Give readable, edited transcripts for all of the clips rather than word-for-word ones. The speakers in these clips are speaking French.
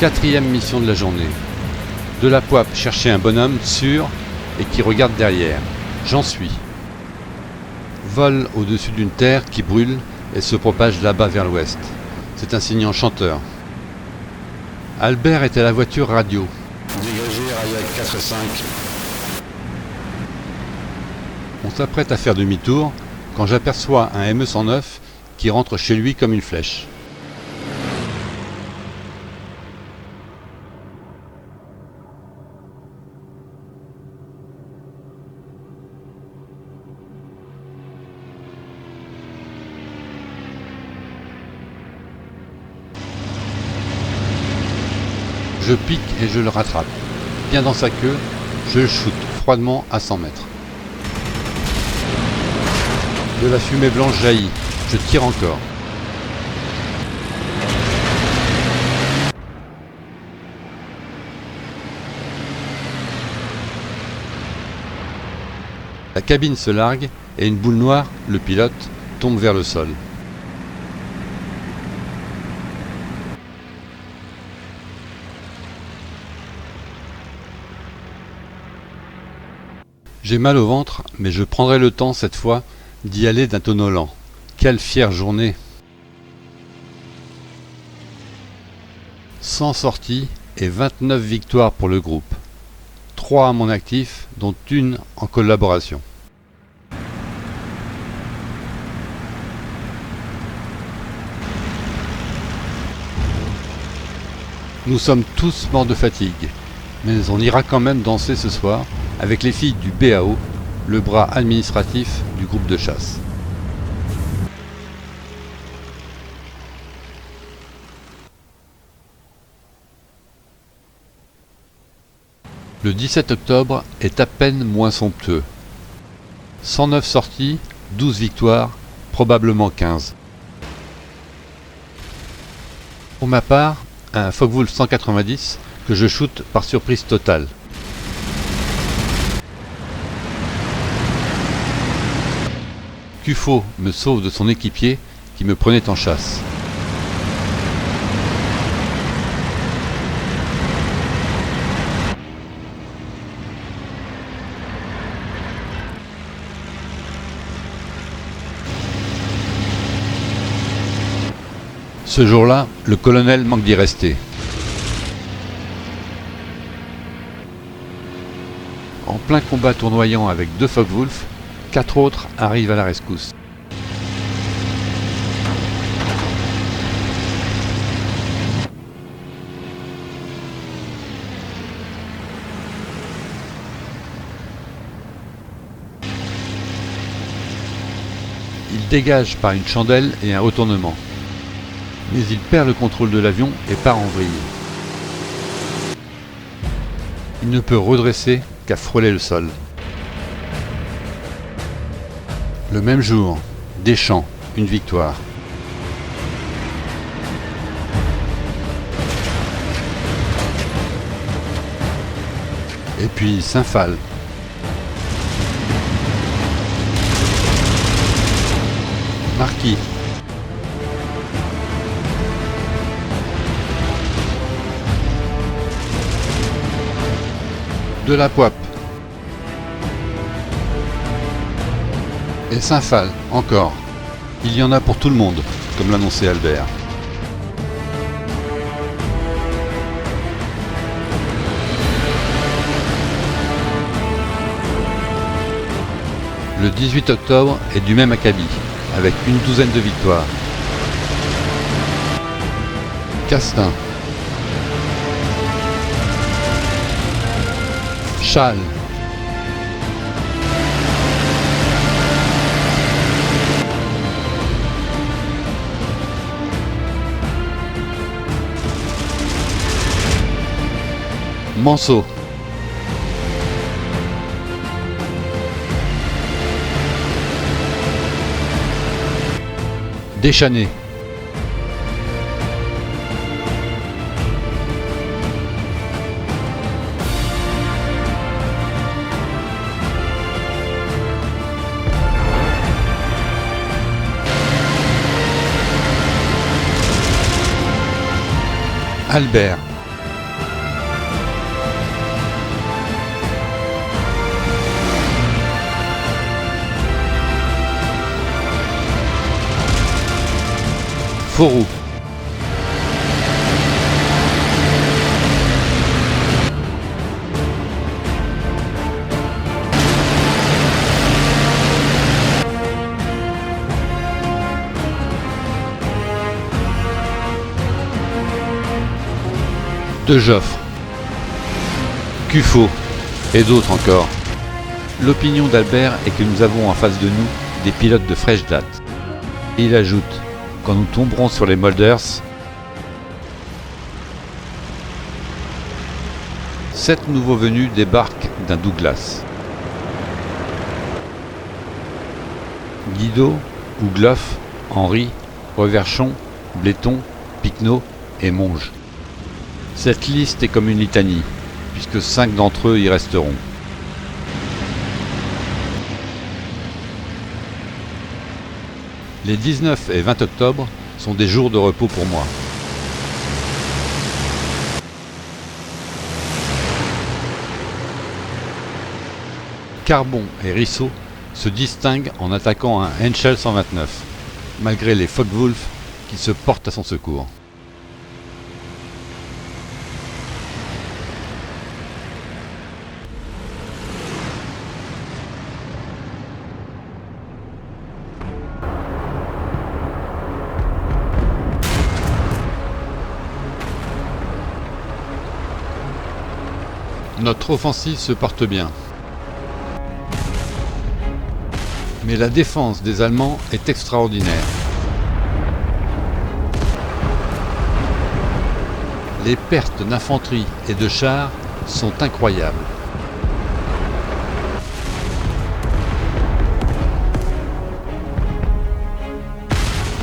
Quatrième mission de la journée. De la Poipe chercher un bonhomme sûr et qui regarde derrière. J'en suis. Vol au-dessus d'une terre qui brûle et se propage là-bas vers l'ouest. C'est un signe enchanteur. Albert est à la voiture radio. Dégagé, Rayad 4-5. On s'apprête à faire demi-tour quand j'aperçois un ME-109 qui rentre chez lui comme une flèche. Je pique et je le rattrape. Bien dans sa queue, je le shoote froidement à 100 mètres. De la fumée blanche jaillit. Je tire encore. La cabine se largue et une boule noire, le pilote, tombe vers le sol. J'ai mal au ventre, mais je prendrai le temps cette fois d'y aller d'un tonneau lent. Quelle fière journée! 100 sorties et 29 victoires pour le groupe. 3 à mon actif, dont une en collaboration. Nous sommes tous morts de fatigue, mais on ira quand même danser ce soir avec les filles du BAO, le bras administratif du groupe de chasse. Le 17 octobre est à peine moins somptueux. 109 sorties, 12 victoires, probablement 15. Pour ma part, un Focke-Wulf 190 que je shoote par surprise totale. Cufo me sauve de son équipier qui me prenait en chasse. Ce jour-là, le colonel manque d'y rester. En plein combat tournoyant avec 2 Focke-Wulf, 4 autres arrivent à la rescousse. Il dégage par une chandelle et un retournement. Mais il perd le contrôle de l'avion et part en vrille. Il ne peut redresser qu'à frôler le sol. Le même jour, Deschamps, une victoire. Et puis Saint-Phal. Marquis. De la Poipe. Et Saint-Phal, encore. Il y en a pour tout le monde, comme l'annonçait Albert. Le 18 octobre est du même acabit, avec une douzaine de victoires. Castin. Châles. Manceau. Deschanel. Albert. Fauroux. De Joffre, Cuffo et d'autres encore. L'opinion d'Albert est que nous avons en face de nous des pilotes de fraîche date. Et il ajoute, quand nous tomberons sur les Molders, 7 nouveaux venus débarquent d'un Douglas. Guido, Ougloff, Henri, Reverchon, Bléton, Picnot et Monge. Cette liste est comme une litanie, puisque 5 d'entre eux y resteront. Les 19 et 20 octobre sont des jours de repos pour moi. Carbon et Risso se distinguent en attaquant un Henschel 129, malgré les Focke-Wulf qui se portent à son secours. Notre offensive se porte bien. Mais la défense des Allemands est extraordinaire. Les pertes d'infanterie et de chars sont incroyables.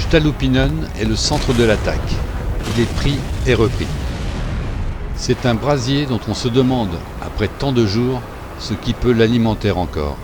Stallupinen est le centre de l'attaque. Il est pris et repris. C'est un brasier dont on se demande, après tant de jours, ce qui peut l'alimenter encore.